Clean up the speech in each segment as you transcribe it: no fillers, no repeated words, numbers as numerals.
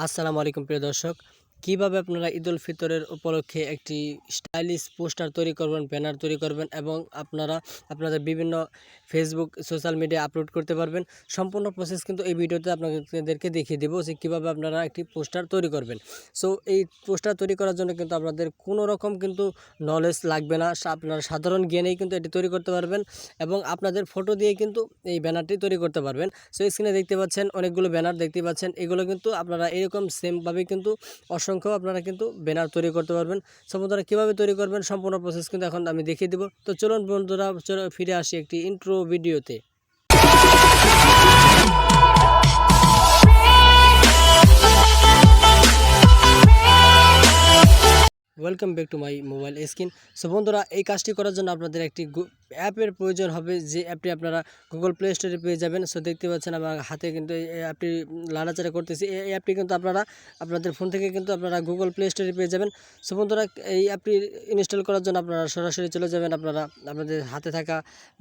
আসসালামু আলাইকুম প্রিয় দর্শক, কিভাবে আপনারা ঈদুল ফিতরের উপলক্ষে একটি স্টাইলিশ পোস্টার তৈরি করবেন, ব্যানার তৈরি করবেন এবং আপনারা আপনাদের বিভিন্ন ফেসবুক সোশ্যাল মিডিয়ায় আপলোড করতে পারবেন। সম্পূর্ণ প্রসেস কিন্তু এই ভিডিওতে আপনাদেরকে দেখিয়ে দেবো যে কীভাবে আপনারা একটি পোস্টার তৈরি করবেন। সো এই পোস্টার তৈরি করার জন্য কিন্তু আপনাদের কোনো রকম কিন্তু নলেজ লাগবে না, আপনারা সাধারণ জ্ঞানেই কিন্তু এটি তৈরি করতে পারবেন এবং আপনাদের ফটো দিয়ে কিন্তু এই ব্যানারটি তৈরি করতে পারবেন। সো স্ক্রিনে দেখতে পাচ্ছেন অনেকগুলো ব্যানার দেখতে পাচ্ছেন, এগুলো কিন্তু আপনারা এরকম সেমভাবে কিন্তু অসংখ্য আপনারা কিন্তু ব্যানার তৈরি করতে পারবেন। সো বন্ধুরা কীভাবে তৈরি করবেন সম্পূর্ণ প্রসেস কিন্তু এখন আমি দেখিয়ে দেবো। তো চলুন বন্ধুরা, ফিরে আসি একটি ইন্ট্রো ভিডিওতে। Welcome back to my mobile screen. So বন্ধুরা, এই কাজটি করার জন্য আপনাদের একটি অ্যাপের প্রয়োজন হবে, যে অ্যাপটি আপনারা গুগল প্লে স্টোরে পেয়ে যাবেন। সো দেখতে পাচ্ছেন আমার হাতে কিন্তু এই অ্যাপটি নাড়াচাড়া করতেছি। এই অ্যাপটি কিন্তু আপনারা আপনাদের ফোন থেকে কিন্তু আপনারা গুগল প্লে স্টোরে পেয়ে যাবেন। সো বন্ধুরা, এই অ্যাপটি ইনস্টল করার জন্য আপনারা সরাসরি চলে যাবেন আপনাদের হাতে থাকা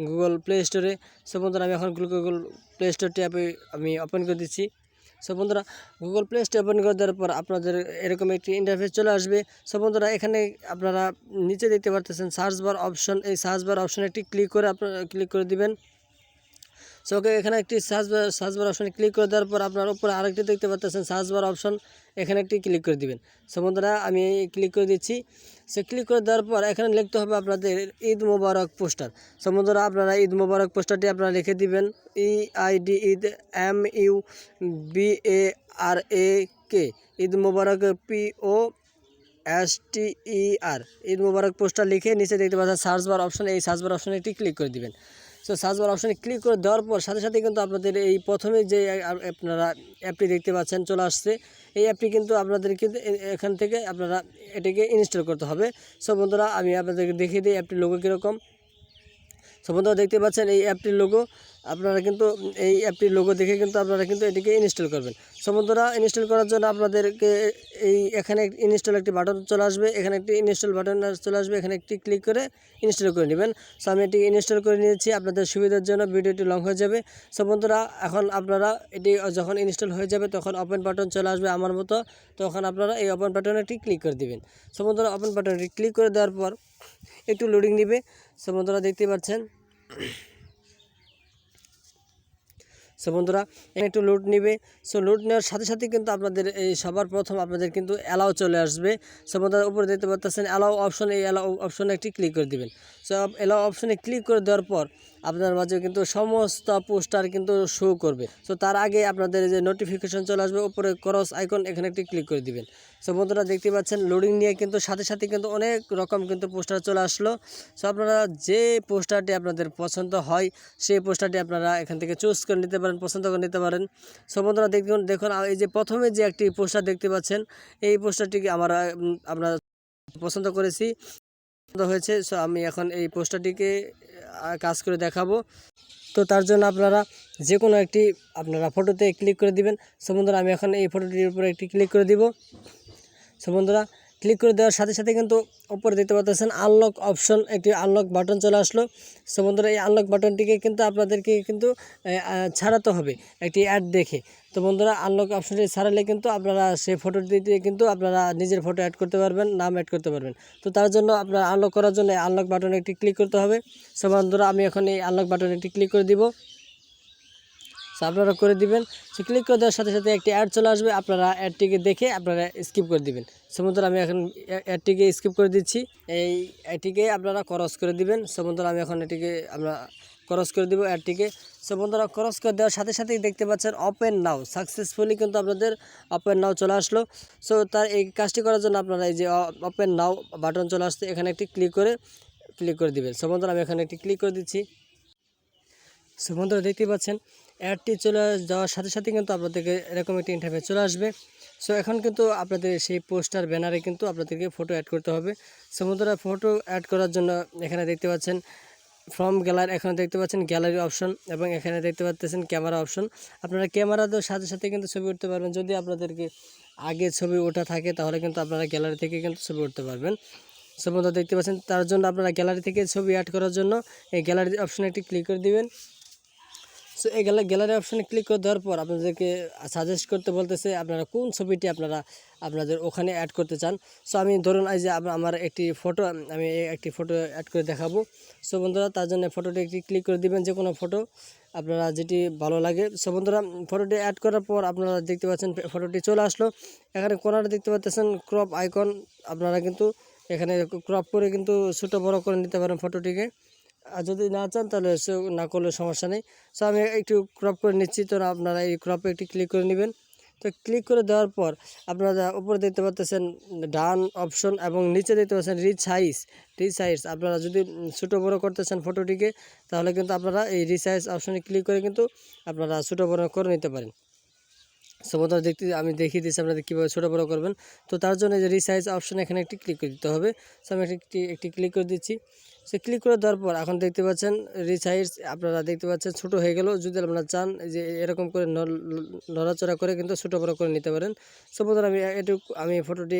গুগল প্লে স্টোরে। সো বন্ধুরা, আমি এখন গুগল প্লে স্টোরটি আমি ওপেন করে দিচ্ছি। সো বন্ধুরা, গুগল প্লে স্টোর ওপেন করে দেওয়ার পর আপনাদের এরকম একটি ইন্টারফেস চলে আসবে। সো বন্ধুরা, এখানে আপনারা নিচে দেখতে পারতেছেন সার্চ বার অপশন। এই সার্চ বার অপশনে একটি ক্লিক করে দিবেন। সো এখানে একটি সার্চ বার অপশনে ক্লিক করে দেওয়ার পর আপনার উপরে আরেকটি দেখতে পাচ্ছেন সার্চ বার অপশন, এখানে একটি ক্লিক করে দিবেন। সো বন্ধুরা, আমি ক্লিক করে দিচ্ছি। সে ক্লিক করে দেওয়ার পর এখানে লিখতে হবে আপনাদের ঈদ মোবারক পোস্টার। সো বন্ধুরা, আপনারা ঈদ মোবারক পোস্টারটি আপনারা লিখে দিবেন EID, ঈদ MUBARAK, ঈদ মোবারক POSTER, ঈদ মোবারক পোস্টার লিখে নিচে দেখতে পাচ্ছেন সার্চ বার অপশন, এই সার্চ বার অপশনে একটি ক্লিক করে দিবেন। সো সার্চ বার অপশানে ক্লিক করে দেওয়ার পর সাথে সাথে কিন্তু আপনাদের এই প্রথমে যে আপনারা অ্যাপটি দেখতে পাচ্ছেন চলে আসছে। এই অ্যাপটি কিন্তু আপনাদের কিন্তু এখান থেকে আপনারা এটিকে ইনস্টল করতে হবে। সো বন্ধুরা, আমি আপনাদেরকে দেখিয়ে দিই অ্যাপটির লোগো কীরকম। সো বন্ধুরা, দেখতে পাচ্ছেন এই অ্যাপটির লোগো। আপনারা কিন্তু এই অ্যাপটির লোগো দেখে কিন্তু আপনারা কিন্তু এটিকে ইনস্টল করবেন। সো বন্ধুরা, ইনস্টল করার জন্য আপনাদেরকে এখানে ইনস্টল একটি বাটন চলে আসবে, এখানে একটি ইনস্টল বাটন চলে আসবে, এখানে একটি ক্লিক করে ইনস্টল করে নেবেন। সো আমি এটি ইনস্টল করে নিয়েছি, আপনাদের সুবিধার জন্য ভিডিওটি লং হয়ে যাবে। সো বন্ধুরা, এখন আপনারা এটি যখন ইনস্টল হয়ে যাবে তখন ওপেন বাটন চলে আসবে আমার মতো, তখন আপনারা এই ওপেন বাটনে একটি ক্লিক করে দেবেন। সো বন্ধুরা, ওপেন বাটনটি ক্লিক করে দেওয়ার পর একটু লোডিং নেবে। সো বন্ধুরা, দেখতে পাচ্ছেন। সো বন্ধুরা, একটু লোড নেবে। সো লোড নেওয়ার সাথে সাথে কিন্তু আপনাদের এই সবার প্রথম আপনাদের কিন্তু অ্যালাউ চলে আসবে। সো বন্ধুরা, উপরে দেখতে পাচ্ছেন অ্যালাউ অপশন, এই অ্যালাউ অপশনে একটি ক্লিক করে দেবেন। সো অ্যালাউ অপশনে ক্লিক করে দেওয়ার পর আপনার মাঝে কিন্তু সমস্ত পোস্টার কিন্তু শো করবে। সো তার আগে আপনাদের যে নোটিফিকেশন চলে আসবে উপরে ক্রস আইকন, এখানে একটি ক্লিক করে দিবেন। সো বন্ধুরা, দেখতে পাচ্ছেন লোডিং নিয়ে কিন্তু সাথে সাথে কিন্তু অনেক রকম কিন্তু পোস্টার চলে আসলো। সো আপনারা যে পোস্টারটি আপনাদের পছন্দ হয় সেই পোস্টারটি আপনারা এখান থেকে চুজ করে নিতে পারেন, পছন্দ করে নিতে পারেন। সো বন্ধুরা, দেখুন এই যে প্রথমে যে একটি পোস্টার দেখতে পাচ্ছেন, এই পোস্টারটিকে আমরা পছন্দ করেছি, পছন্দ হয়েছে। সো আমি এখন এই পোস্টারটিকে কাজ করে দেখাবো। তো তার জন্য আপনারা যে কোনো একটি আপনারা ফটোতে ক্লিক করে দিবেন। সো বন্ধুরা, আমি এখন এই ফটোটির উপরে একটি ক্লিক করে দিব। সো বন্ধুরা, ক্লিক করে দেওয়ার সাথে সাথে কিন্তু উপরে দেখতে পাচ্ছেন আনলক অপশন, একটি আনলক বাটন চলে আসলো। সো বন্ধুরা, এই আনলক বাটনটিকে কিন্তু আপনাদেরকে কিন্তু ছাড়াতে হবে একটি অ্যাড দেখে। তো বন্ধুরা, আনলক অপশনটি ছাড়ালে কিন্তু আপনারা সেই ফটোটি দিয়ে কিন্তু আপনারা নিজের ফটো অ্যাড করতে পারবেন, নাম অ্যাড করতে পারবেন। তো তার জন্য আপনারা আনলক করার জন্য আনলক বাটনে একটি ক্লিক করতে হবে। সো বন্ধুরা, আমি এখন এই আনলক বাটনে একটি ক্লিক করে দিব। সো আপনারা করে দিবেন। সো ক্লিক করে দেওয়ার সাথে সাথে একটি অ্যাড চলে আসবে, আপনারা অ্যাডটিকে দেখে আপনারা স্কিপ করে দিবেন। সো বন্ধুরা, আমি এখন অ্যাডটিকে স্কিপ করে দিচ্ছি, এই অ্যাডটিকে আপনারা ক্রস করে দিবেন। সো বন্ধুরা, আমি এখন এটিকে আমরা ক্রস করে দিব অ্যাডটিকে। সো বন্ধুরা, ক্রস করে দেওয়ার সাথে সাথেই দেখতে পাচ্ছেন ওপেন নাও সাকসেসফুলি কিন্তু আপনাদের ওপেন নাও চলে আসলো। সো তার এই কাজটি করার জন্য আপনারা এই যে ওপেন নাও বাটন চলে আসছে, এখানে একটি ক্লিক করে দিবেন। সো বন্ধুরা, আমি এখানে একটি ক্লিক করে দিচ্ছি। সো বন্ধুরা, দেখতে পাচ্ছেন অ্যাডটি চলে যাওয়ার সাথে সাথে কিন্তু আপনাদেরকে এরকম একটি ইন্টারফেস চলে আসবে। সো এখন কিন্তু আপনাদের সেই পোস্টার ব্যানারে কিন্তু আপনাদেরকে ফটো অ্যাড করতে হবে। সো বন্ধুরা, ফটো অ্যাড করার জন্য এখানে দেখতে পাচ্ছেন ফ্রম গ্যালারি, এখানে দেখতে পাচ্ছেন গ্যালারি অপশন এবং এখানে দেখতে পাচ্ছেন ক্যামেরা অপশন। আপনারা ক্যামেরার সাথে সাথে কিন্তু ছবি উঠতে পারবেন। যদি আপনাদেরকে আগে ছবি ওঠা থাকে তাহলে কিন্তু আপনারা গ্যালারি থেকে কিন্তু ছবি উঠতে পারবেন। সো বন্ধুরা, দেখতে পাচ্ছেন তার জন্য আপনারা গ্যালারি থেকে ছবি অ্যাড করার জন্য এই গ্যালারি অপশনে একটি ক্লিক করে দিবেন। সো এই গ্যালারি অপশানে ক্লিক করে দেওয়ার পর আপনাদেরকে সাজেস্ট করতে বলতেছে আপনারা কোন ছবিটি আপনাদের ওখানে অ্যাড করতে চান। সো আমি ধরুন এই যে আমার একটি ফটো, আমি একটি ফটো অ্যাড করে দেখাবো। সো বন্ধুরা তার জন্য ফটোটি একটি ক্লিক করে দিবেন, যে কোনো ফটো আপনারা যেটি ভালো লাগে। সো বন্ধুরা ফটোটি অ্যাড করার পর আপনারা দেখতে পাচ্ছেন ফটোটি চলে আসলো। এখানে কোনারে দেখতে পাচ্ছেন ক্রপ আইকন, আপনারা কিন্তু এখানে ক্রপ করে কিন্তু ছোটো বড় করে নিতে পারেন ফটোটিকে। আর যদি না চান তাহলে সে না করলে সমস্যা নেই। সো আমি একটু ক্রপ করে নিচ্ছি, তো আপনারা এই ক্রপে একটি ক্লিক করে নেবেন। তো ক্লিক করে দেওয়ার পর আপনারা উপরে দেখতে পাচ্ছেন ডান অপশন এবং নিচে দেখতে পাচ্ছেন রিসাইজ। আপনারা যদি ছোটো বড়ো করতে চান ফটোটিকে, তাহলে কিন্তু আপনারা এই রিসাইজ অপশনে ক্লিক করে কিন্তু আপনারা ছোটো বড়ো করে নিতে পারেন। সো বন্ধুরা আমি দেখিয়ে দিচ্ছি আপনাদের কীভাবে ছোটো বড়ো করবেন। তো তার জন্য যে রিসাইজ অপশন এখানে একটি ক্লিক করে দিতে হবে। সো আমি একটি ক্লিক করে দিচ্ছি। সে ক্লিক করে দেওয়ার পর এখন দেখতে পাচ্ছেন রিসাইজ, আপনারা দেখতে পাচ্ছেন ছোটো হয়ে গেল। যদি আপনারা চান যে এরকম করে নড়াচড়া করে কিন্তু ছোটো বড়ো করে নিতে পারেন। সো বন্ধুরা আমি ফটোটি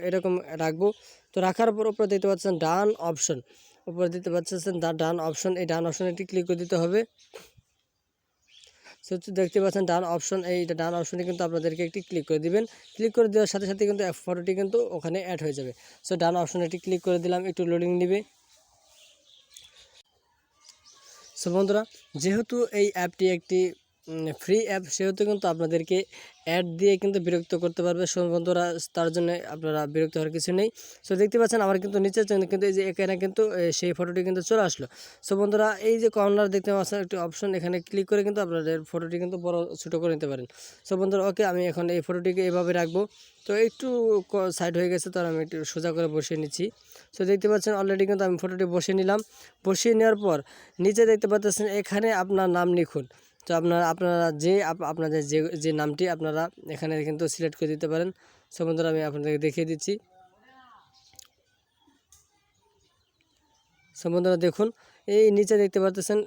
এরকম রাখবো। তো রাখার পর উপরে দেখতে পাচ্ছেন ডান অপশন, উপরে দেখতে পাচ্ছেন ডান অপশন, এই ডান অপশনে একটি ক্লিক করে দিতে হবে। সো দেখতে পাচ্ছেন ডান অপশন, এই ডান অপশনে কিন্তু আপনাদেরকে একটি ক্লিক করে দিবেন। ক্লিক করে দেওয়ার সাথে সাথে কিন্তু ফটোটি কিন্তু ওখানে অ্যাড হয়ে যাবে। সো ডান অপশনে একটি ক্লিক করে দিলাম, একটু লোডিং নেবে। সো বন্ধুরা যেহেতু এই অ্যাপটি একটি ফ্রি অ্যাপ, সেহেতু কিন্তু আপনাদেরকে অ্যাড দিয়ে কিন্তু বিরক্ত করতে পারবে। সো বন্ধুরা তার জন্য আপনারা বিরক্ত হওয়ার কিছু নেই। সো দেখতে পাচ্ছেন আমার কিন্তু নিচের জন্য কিন্তু এই যে এখানে কিন্তু সেই ফটোটি কিন্তু চলে আসলো। সো বন্ধুরা এই যে কর্নার দেখতে পাচ্ছেন একটি অপশন, এখানে ক্লিক করে কিন্তু আপনাদের ফটোটি কিন্তু বড় ছোটো করে নিতে পারেন। সো বন্ধুরা ওকে, আমি এখন এই ফটোটিকে এভাবে রাখবো। তো একটু সাইড হয়ে গেছে, তো আমি একটু সোজা করে বসিয়ে নিচ্ছি। সো দেখতে পাচ্ছেন অলরেডি কিন্তু আমি ফটোটি বসিয়ে নিলাম। বসিয়ে নেওয়ার পর নিচে দেখতে পাচ্ছেন এখানে আপনার নাম লিখুন। তো আপনাদের যে নামটি আপনারা এখানে কিন্তু সিলেক্ট করে দিতে পারেন। সো বন্ধুরা আমি আপনাদেরকে দেখিয়ে দিচ্ছি। সো বন্ধুরা দেখুন এই নিচে দেখতে পাচ্ছেন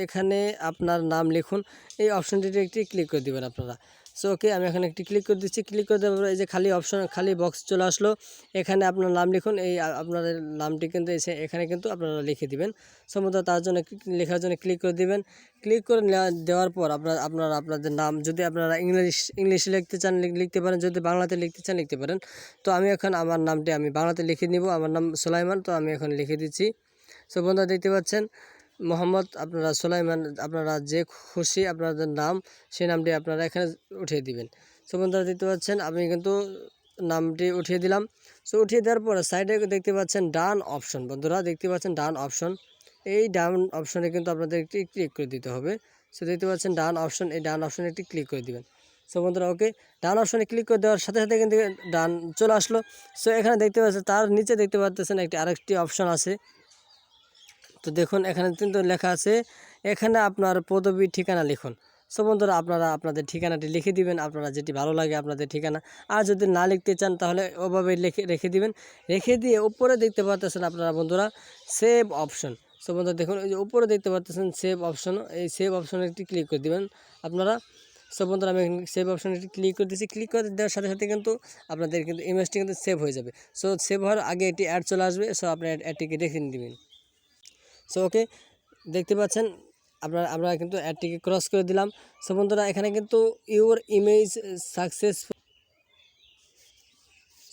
এখানে আপনার নাম লিখুন, এই অপশনটিতে একটি ক্লিক করে দিবেন আপনারা। সো ওকে, আমি এখানে একটি ক্লিক করে দিচ্ছি। ক্লিক করে দেওয়ার পর এই যে খালি বক্স চলে আসলো, এখানে আপনার নাম লিখুন। এই আপনাদের নামটি কিন্তু এখানে কিন্তু আপনারা লিখে দিবেন। সম্ভবত তার জন্য লেখার জন্য ক্লিক করে দিবেন। ক্লিক করে দেওয়ার পর আপনাদের নাম যদি আপনারা ইংলিশে লিখতে চান লিখতে পারেন, যদি বাংলাতে লিখতে চান লিখতে পারেন। তো আমি এখন আমার নামটি আমি বাংলাতে লিখে নিব। আমার নাম সুলাইমান, তো আমি এখন লিখে দিচ্ছি। সো বন্ধুরা দেখতে পাচ্ছেন মোহাম্মদ, আপনারা সুলাইমান, আপনারা যে খুশি আপনাদের নাম সেই নামটি আপনারা এখানে উঠিয়ে দিবেন। সো বন্ধুরা দেখতে পাচ্ছেন আমি কিন্তু নামটি উঠিয়ে দিলাম। সো উঠিয়ে দেওয়ার পরে সাইডে দেখতে পাচ্ছেন ডান অপশন, বন্ধুরা দেখতে পাচ্ছেন ডান অপশন, এই ডান অপশনে কিন্তু আপনাদের একটি ক্লিক করে দিতে হবে। সো দেখতে পাচ্ছেন ডান অপশন, এই ডান অপশনে একটি ক্লিক করে দিবেন। সো বন্ধুরা ওকে, ডান অপশনে ক্লিক করে দেওয়ার সাথে সাথে কিন্তু ডান চলে আসলো। সো এখানে দেখতে পাচ্ছেন তার নিচে দেখতে পাচ্ছেন আরেকটি অপশন আছে। তো দেখুন এখানে কিন্তু লেখা আছে এখানে আপনার পদবী ঠিকানা লিখুন। সো বন্ধুরা আপনারা আপনাদের ঠিকানাটি লিখে দিবেন, আপনারা যেটি ভালো লাগে আপনাদের ঠিকানা। আর যদি না লিখতে চান তাহলে ওভাবে রেখে দিবেন। রেখে দিয়ে উপরে দেখতে পাচ্ছেন আপনারা বন্ধুরা সেভ অপশন। সো বন্ধুরা দেখুন এই যে উপরে দেখতে পাচ্ছেন সেভ অপশন, এই সেভ অপশনে একটি ক্লিক করে দিবেন আপনারা। সো বন্ধুরা আমি সেভ অপশনে একটি ক্লিক করে দিচ্ছি। ক্লিক করে দেওয়ার সাথে সাথে কিন্তু আপনাদের কিন্তু ইমেজটি কিন্তু সেভ হয়ে যাবে। সো সেভ হওয়ার আগে একটি অ্যাড চলে আসবে। সো আপনি অ্যাডটিকে রেখে দিবেন। সো ওকে, দেখতে পাচ্ছেন আমরা কিন্তু অ্যাডটিকে ক্রস করে দিলাম। সো বন্ধুরা এখানে কিন্তু ইউর ইমেজ সাকসেসফুল।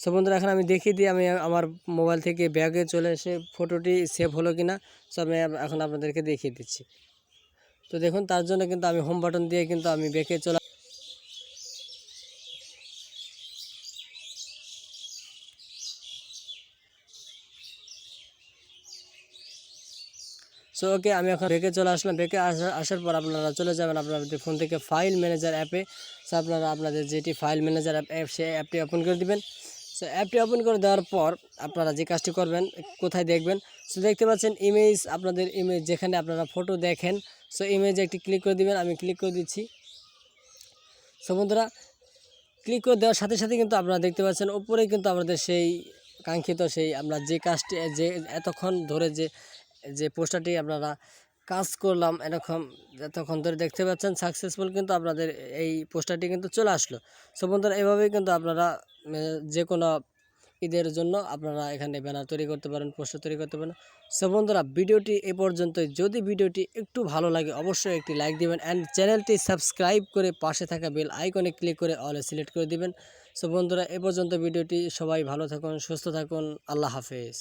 সো বন্ধুরা এখন আমি দেখিয়ে দিই আমি আমার মোবাইল থেকে ব্যাগে চলে এসে ফটোটি সেভ হলো কিনা। সো আমি এখন আপনাদেরকে দেখিয়ে দিচ্ছি। তো দেখুন তার জন্য কিন্তু আমি হোম বাটন দিয়ে কিন্তু আমি ব্যাগে চলে। সো ওকে, আমি এখন ব্যাকে চলে আসলাম। ব্যাকে আসার পর আপনারা চলে যাবেন আপনাদের ফোন থেকে ফাইল ম্যানেজার অ্যাপে। সো আপনারা আপনাদের যেটি ফাইল ম্যানেজার অ্যাপ সেই অ্যাপটি ওপেন করে দিবেন। সো অ্যাপটি ওপেন করে দেওয়ার পর আপনারা যে কাজটি করবেন কোথায় দেখবেন, সো দেখতে পাচ্ছেন ইমেজ, আপনাদের ইমেজ যেখানে আপনারা ফটো দেখেন, সো ইমেজে একটি ক্লিক করে দিবেন। আমি ক্লিক করে দিচ্ছি। সো বন্ধুরা ক্লিক করে দেওয়ার সাথে সাথে কিন্তু আপনারা দেখতে পাচ্ছেন উপরে কিন্তু আমাদের সেই কাঙ্ক্ষিত সেই আমরা যে কাজটি এতক্ষণ ধরে যে পোস্টারটি আপনারা কাজ করলাম এতক্ষণ ধরে দেখতে পাচ্ছেন সাকসেসফুল, কিন্তু আপনাদের এই পোস্টারটি কিন্তু চলে আসলো। সো বন্ধুরা এভাবেই কিন্তু আপনারা যে কোনো ঈদের জন্য আপনারা এখানে ব্যানার তৈরি করতে পারেন, পোস্টার তৈরি করতে পারেন। সো বন্ধুরা, ভিডিওটি এ পর্যন্তই। যদি ভিডিওটি একটু ভালো লাগে অবশ্যই একটি লাইক দিবেন অ্যান্ড চ্যানেলটি সাবস্ক্রাইব করে পাশে থাকা বেল আইকনে ক্লিক করে অলে সিলেক্ট করে দিবেন। সো বন্ধুরা, এ পর্যন্ত ভিডিওটি। সবাই ভালো থাকুন, সুস্থ থাকুন, আল্লাহ হাফেজ।